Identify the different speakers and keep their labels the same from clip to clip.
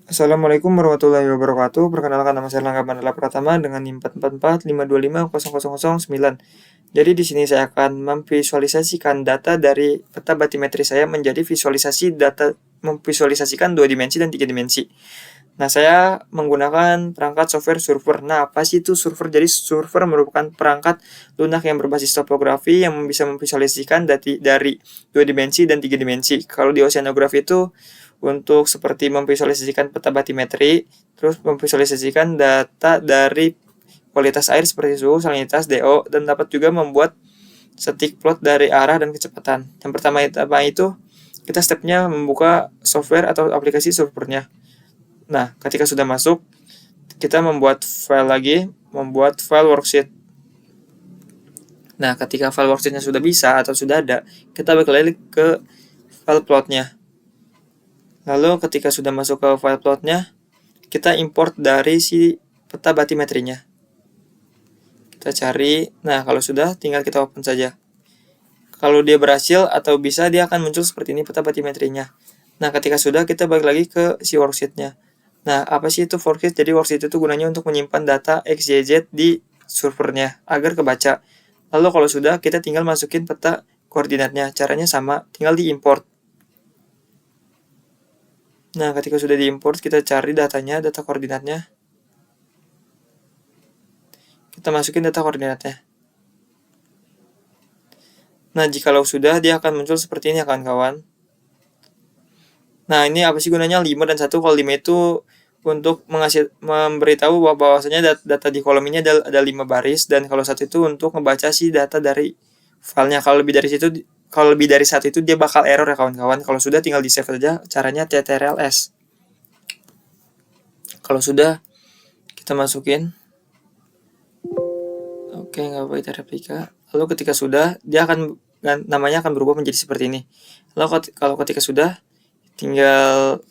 Speaker 1: Assalamualaikum warahmatullahi wabarakatuh. Perkenalkan, nama saya Erlangga Mandala Pratama dengan NIM 44452500009. Jadi di sini saya akan memvisualisasikan data dari peta batimetri saya menjadi memvisualisasikan 2 dimensi dan 3 dimensi. Nah, saya menggunakan perangkat software Surfer. Nah, apa sih itu Surfer? Jadi Surfer merupakan perangkat lunak yang berbasis topografi yang bisa memvisualisasikan dari 2 dimensi dan 3 dimensi. Kalau di oceanografi itu untuk seperti memvisualisasikan peta batimetri, terus memvisualisasikan data dari kualitas air seperti suhu, salinitas, DO, dan dapat juga membuat static plot dari arah dan kecepatan. Yang pertama itu kita stepnya membuka software atau aplikasi Surfernya. Nah, ketika sudah masuk, kita membuat file worksheet. Nah, ketika file worksheetnya sudah bisa atau sudah ada, kita balik ke file plotnya. Lalu ketika sudah masuk ke file plotnya, kita import dari si peta batimetrinya. Kita cari, nah kalau sudah tinggal kita open saja. Kalau dia berhasil atau bisa, dia akan muncul seperti ini peta batimetrinya. Nah, ketika sudah, kita balik lagi ke si worksheet-nya. Nah, apa sih itu worksheet? Jadi worksheet itu gunanya untuk menyimpan data XYZ di servernya agar kebaca. Lalu kalau sudah, kita tinggal masukin peta koordinatnya. Caranya sama, tinggal diimport. Nah, ketika sudah diimport, kita cari datanya, data koordinatnya. Kita masukin data koordinatnya. Nah, jikalau sudah, dia akan muncul seperti ini ya kawan-kawan. Nah, ini apa sih gunanya 5 dan 1? Kalau 5 itu untuk memberitahu bahwasanya data di kolom ini ada 5 baris, dan kalau 1 itu untuk membaca si data dari filenya. Kalau lebih dari 1 itu dia bakal error ya kawan-kawan. Kalau sudah, tinggal di save saja, caranya TTRLS. Kalau sudah, kita masukin. Oke, nggak apa-apa, kita replika. Lalu ketika sudah, namanya akan berubah menjadi seperti ini. Lalu kalau ketika sudah, tinggal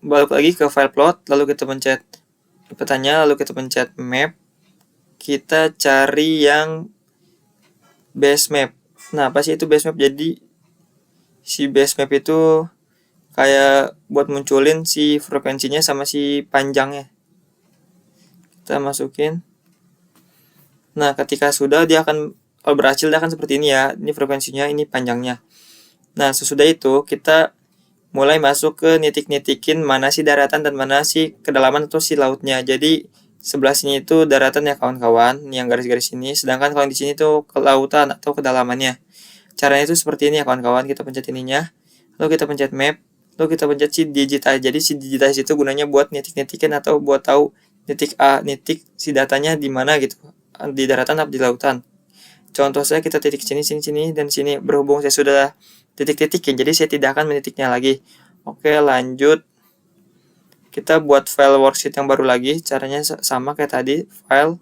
Speaker 1: balik lagi ke file plot, lalu kita pencet petanya, lalu kita pencet map. Kita cari yang base map. Nah, apa sih itu base map? Jadi si base map itu kayak buat munculin si frekuensinya sama si panjangnya. Kita masukin. Nah, ketika sudah, kalau berhasil dia akan seperti ini ya. Ini frekuensinya, ini panjangnya. Nah, sesudah itu kita mulai masuk ke nitik-nitikin mana sih daratan dan mana sih kedalaman atau si lautnya. Jadi sebelah sini itu daratan ya kawan-kawan, yang garis-garis ini. Sedangkan kalau di sini tuh kelautan atau kedalamannya. Caranya itu seperti ini ya kawan-kawan. Kita pencet ininya, lalu kita pencet map, lalu kita pencet si digitize. Jadi si digitize itu gunanya buat nitik-nitikin atau buat tahu nitik A, nitik si datanya di mana gitu, di daratan atau di lautan. Contoh saya, kita titik sini, dan sini. Berhubung saya sudah titik-titikin, jadi saya tidak akan menitiknya lagi. Oke, lanjut. Kita buat file worksheet yang baru lagi. Caranya sama kayak tadi. File.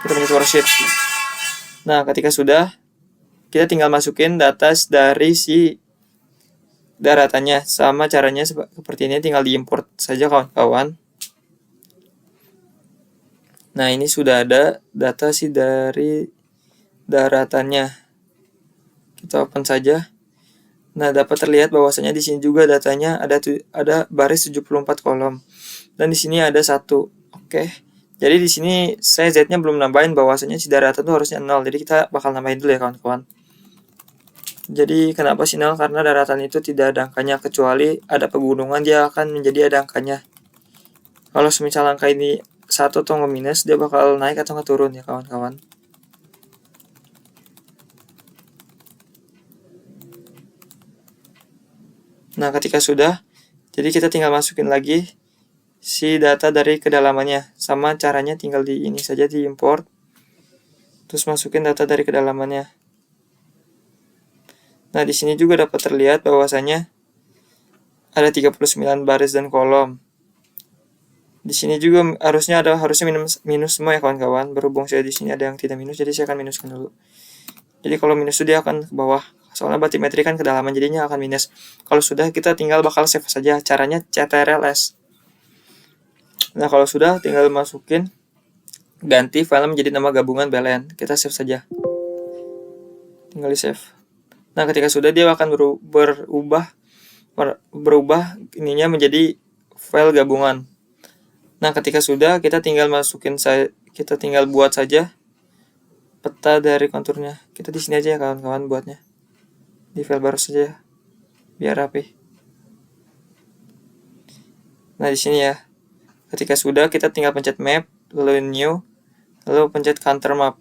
Speaker 1: Kita pencet worksheet. Nah, ketika sudah, kita tinggal masukin data dari si daratannya. Sama caranya seperti ini, tinggal diimport saja kawan-kawan. Nah, ini sudah ada data sih dari daratannya. Kita open saja. Nah, dapat terlihat bahwasanya di sini juga datanya ada baris 74 kolom. Dan di sini ada 1. Oke. Jadi di sini saya Z-nya belum nambahin, bahwasanya si daratan itu harusnya 0. Jadi kita bakal nambahin dulu ya kawan-kawan. Jadi kenapa sih 0? Karena daratan itu tidak ada angkanya, kecuali ada pegunungan dia akan menjadi ada angkanya. Kalau semisal angka ini 1 atau minus, dia bakal naik atau turun ya kawan-kawan. Nah, ketika sudah, jadi kita tinggal masukin lagi si data dari kedalamannya. Sama caranya, tinggal di ini saja, di import. Terus masukin data dari kedalamannya. Nah, di sini juga dapat terlihat bahwasanya ada 39 baris dan kolom. Di sini juga harusnya minus semua ya kawan-kawan. Berhubung saya di sini ada yang tidak minus, jadi saya akan minuskan dulu. Jadi kalau minus itu dia akan ke bawah. Soalnya batimetri kan kedalaman, jadinya akan minus. Kalau sudah, kita tinggal bakal save saja. Caranya CTRLS. Nah, kalau sudah, tinggal masukin ganti file menjadi nama gabungan BLN. Kita save saja. Tinggal di save. Nah, ketika sudah, dia akan berubah ininya menjadi file gabungan. Nah, ketika sudah, kita tinggal buat saja peta dari konturnya. Kita di sini aja ya kawan-kawan buatnya. Di file baru saja biar rapi. Nah, di sini ya. Ketika sudah, kita tinggal pencet map, lalu new, lalu pencet counter map.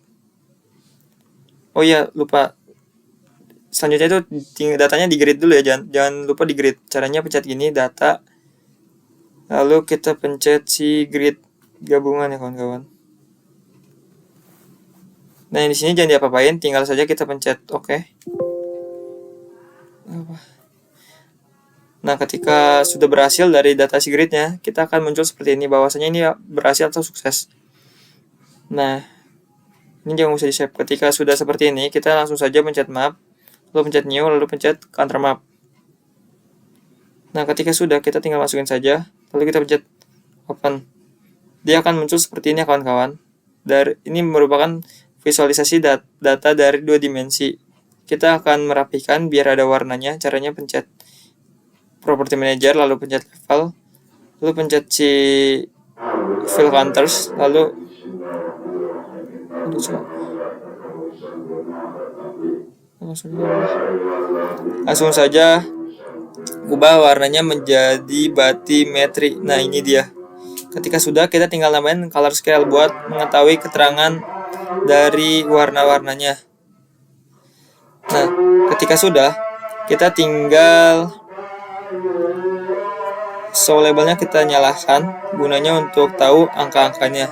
Speaker 1: Oh iya, lupa. Selanjutnya itu datanya di grid dulu ya, jangan lupa di grid. Caranya pencet gini, data, lalu kita pencet si grid gabungan ya kawan-kawan. Nah, di sini jangan diapa-apain, tinggal saja kita pencet OK. Nah, ketika sudah berhasil dari data si gridnya, kita akan muncul seperti ini, bahwasanya ini berhasil atau sukses. Nah, ini jangan usah di save. Ketika sudah seperti ini, kita langsung saja pencet map, lalu pencet new, lalu pencet counter map. Nah, ketika sudah, kita tinggal masukin saja, lalu kita pencet open. Dia akan muncul seperti ini ya kawan-kawan. Ini merupakan visualisasi data dari 2 dimensi. Kita akan merapikan biar ada warnanya. Caranya pencet property manager, lalu pencet level, lalu pencet si fill counters, lalu langsung saja ubah warnanya menjadi batimetri. Nah, ini dia. Ketika sudah, kita tinggal nambahin color scale buat mengetahui keterangan dari warna-warnanya. Nah, ketika sudah, kita tinggal show labelnya kita nyalakan, gunanya untuk tahu angka-angkanya.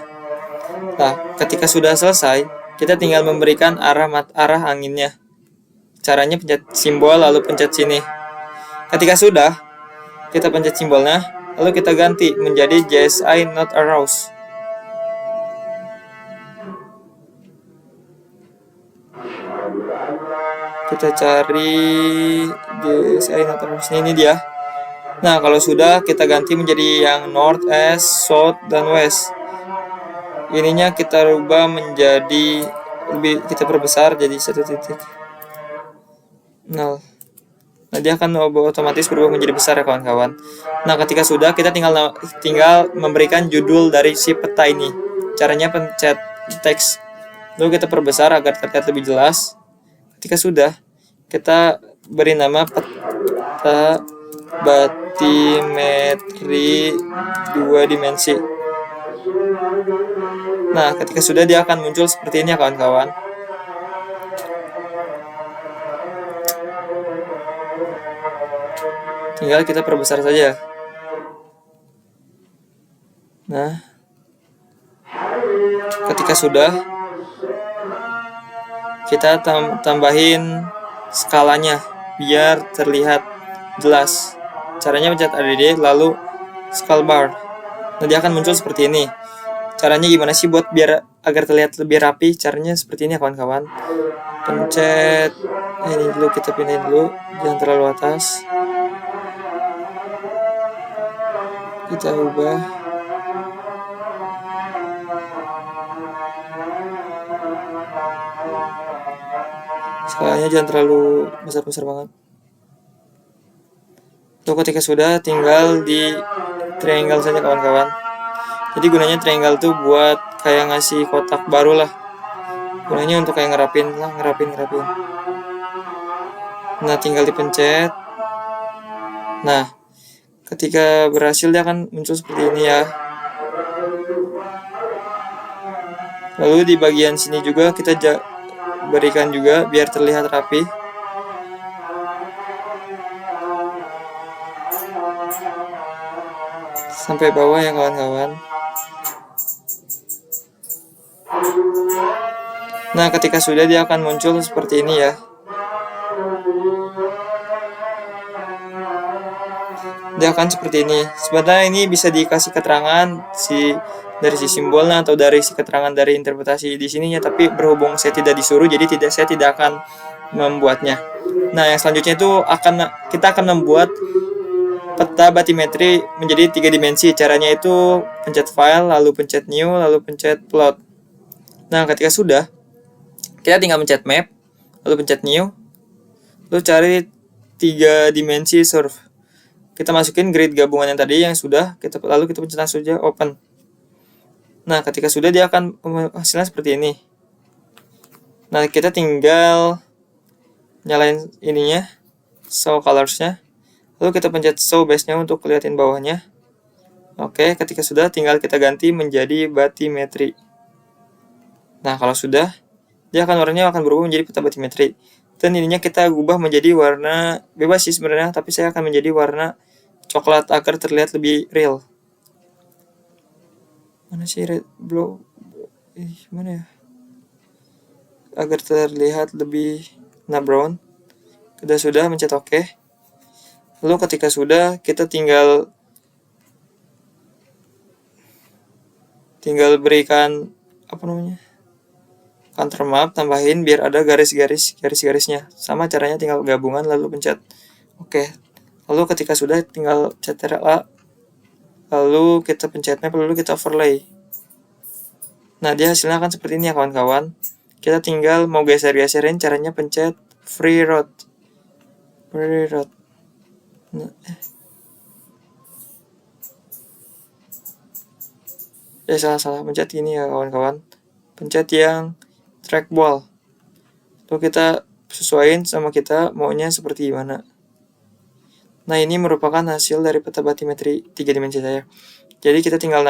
Speaker 1: Nah, ketika sudah selesai, kita tinggal memberikan arah anginnya. Caranya pencet simbol, lalu pencet sini. Ketika sudah, kita pencet simbolnya, lalu kita ganti menjadi JSI not aroused. Kita cari JSI not aroused. Ini dia. Nah, kalau sudah, kita ganti menjadi yang north, east, south, dan west. Ininya kita rubah menjadi kita perbesar jadi 1.0. Nah, dia akan otomatis berubah menjadi besar ya kawan-kawan. Nah, ketika sudah, kita tinggal memberikan judul dari si peta ini. Caranya pencet teks, lalu kita perbesar agar terlihat lebih jelas. Ketika sudah, kita beri nama peta batimetri 2 dimensi. Nah, ketika sudah, dia akan muncul seperti ini ya kawan-kawan. Tinggal kita perbesar saja. Nah, ketika sudah, kita tambahin skalanya biar terlihat jelas. Caranya pencet ADD lalu scale bar. Nah, dia akan muncul seperti ini. Caranya gimana sih buat biar agar terlihat lebih rapi? Caranya seperti ini ya kawan-kawan. Pencet ini dulu, kita pindahin dulu, jangan terlalu atas. Kita ubah. Skalanya jangan terlalu besar-besar banget. Lalu ketika sudah, tinggal di triangle saja kawan-kawan. Jadi gunanya triangle tuh buat kayak ngasih kotak baru lah. Gunanya untuk kayak ngerapin. Nah, tinggal dipencet. Nah, ketika berhasil dia akan muncul seperti ini ya. Lalu di bagian sini juga kita berikan juga biar terlihat rapi. Sampai bawah ya kawan-kawan. Nah, ketika sudah, dia akan muncul seperti ini ya. Dia akan seperti ini. Sebenarnya ini bisa dikasih keterangan dari si simbolnya atau dari si keterangan dari interpretasi di sininya, tapi berhubung saya tidak disuruh, jadi saya tidak akan membuatnya. Nah, yang selanjutnya itu kita akan membuat peta batimetri menjadi 3 dimensi. Caranya itu pencet file, lalu pencet new, lalu pencet plot. Nah, ketika sudah, kita tinggal pencet map, lalu pencet new, lalu cari 3 dimensi surf. Kita masukin grid gabungan yang tadi yang sudah, lalu kita pencet langsung saja open. Nah, ketika sudah dia akan hasilnya seperti ini. Nah, kita tinggal nyalain ininya, show colorsnya, lalu kita pencet show base-nya untuk kelihatin bawahnya. Oke, ketika sudah tinggal kita ganti menjadi batimetri. Nah, kalau sudah, dia warnanya akan berubah menjadi peta batimetri. Dan ininya kita ubah menjadi warna bebas sih sebenarnya, tapi saya akan menjadi warna coklat agar terlihat lebih real. Mana sih red blue? Mana ya? Agar terlihat lebih brown. Kita sudah mencet OK. Lalu ketika sudah, kita tinggal berikan counter map, tambahin biar ada garis-garisnya. Sama caranya, tinggal gabungan lalu pencet OK. Lalu ketika sudah tinggal pencet A, lalu kita pencet map, lalu kita overlay. Nah, dia hasilnya akan seperti ini ya kawan-kawan. Kita tinggal mau geser-geserin, caranya pencet free road. Nah, salah pencet ini ya kawan-kawan, pencet yang trackball. Lalu kita sesuaiin sama kita maunya seperti gimana. Nah, ini merupakan hasil dari peta batimetri 3 dimensi saya. Jadi kita tinggal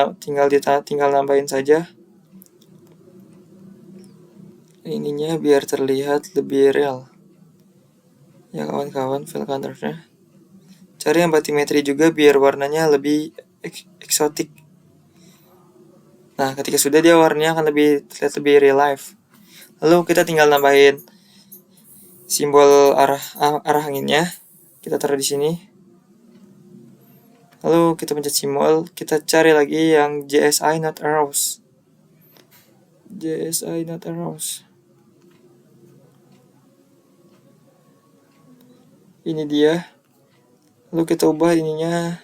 Speaker 1: nambahin saja ininya biar terlihat lebih real ya kawan-kawan, fill colornya. Cari yang batimetri juga biar warnanya lebih eksotik. Nah, ketika sudah, dia warnanya akan terlihat lebih real life. Lalu kita tinggal nambahin simbol arah anginnya. Kita taruh di sini. Lalu kita pencet simbol, kita cari lagi yang JSI not arrows. JSI not arrows. Ini dia. Lalu kita ubah ininya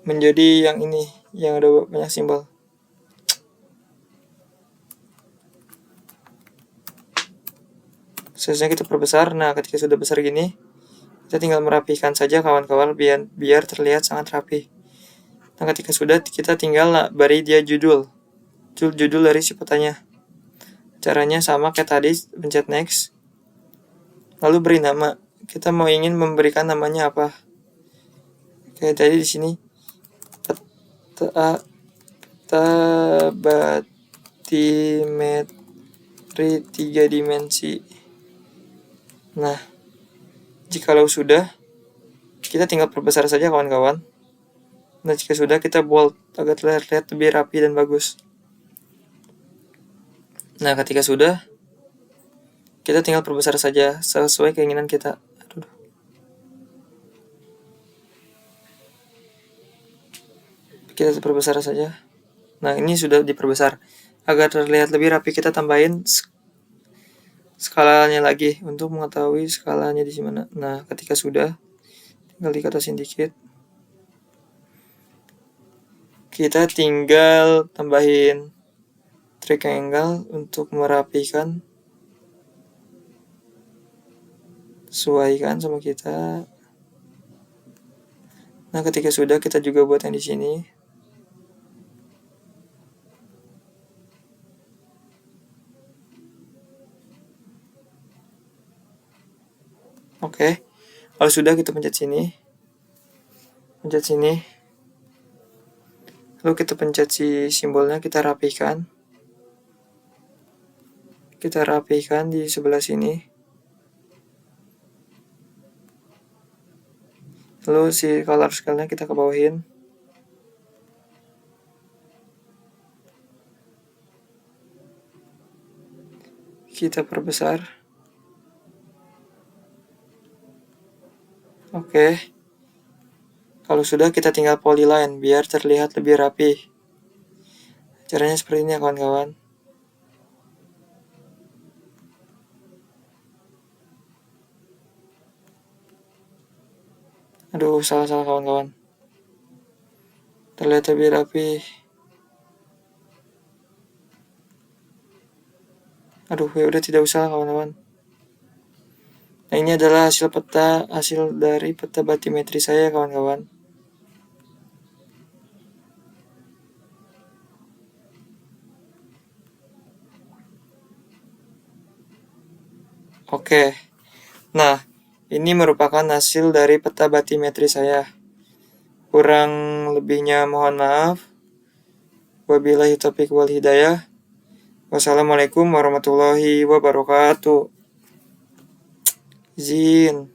Speaker 1: menjadi yang ini, yang ada banyak simbol. Size-nya kita perbesar. Nah, ketika sudah besar gini, kita tinggal merapikan saja kawan-kawan biar terlihat sangat rapi. Nah, ketika sudah, kita tinggal beri dia judul dari si petanya. Caranya sama kayak tadi, pencet next, lalu beri nama. Kita mau ingin memberikan namanya apa? Kayak tadi di sini, peta batimetri 3 dimensi. Nah, jikalau sudah, kita tinggal perbesar saja kawan-kawan. Nah, jika sudah, kita bold agar terlihat lebih rapi dan bagus. Nah, ketika sudah, kita tinggal perbesar saja sesuai keinginan kita. Kita perbesar saja. Nah, ini sudah diperbesar. Agar terlihat lebih rapi, kita tambahin skalanya lagi untuk mengetahui skalanya di mana. Nah, ketika sudah, tinggal dikatasin dikit. Kita tinggal tambahin triangle untuk merapikan, sesuaikan sama kita. Nah, ketika sudah, kita juga buat yang di sini. Oke. Kalau sudah, kita pencet sini. Lalu kita pencet si simbolnya, kita rapikan. Di sebelah sini. Lalu si color scale-nya kita kebawahin. Kita perbesar. Oke. Kalau sudah, kita tinggal polyline biar terlihat lebih rapi. Caranya seperti ini ya kawan-kawan. Aduh, salah kawan-kawan. Terlihat lebih rapi. Aduh, ya udah tidak usah kawan-kawan. Nah, ini adalah hasil dari peta batimetri saya kawan-kawan. Oke. Nah, ini merupakan hasil dari peta batimetri saya. Kurang lebihnya mohon maaf. Wabillahi taufiq wal hidayah. Wassalamualaikum warahmatullahi wabarakatuh. Izin.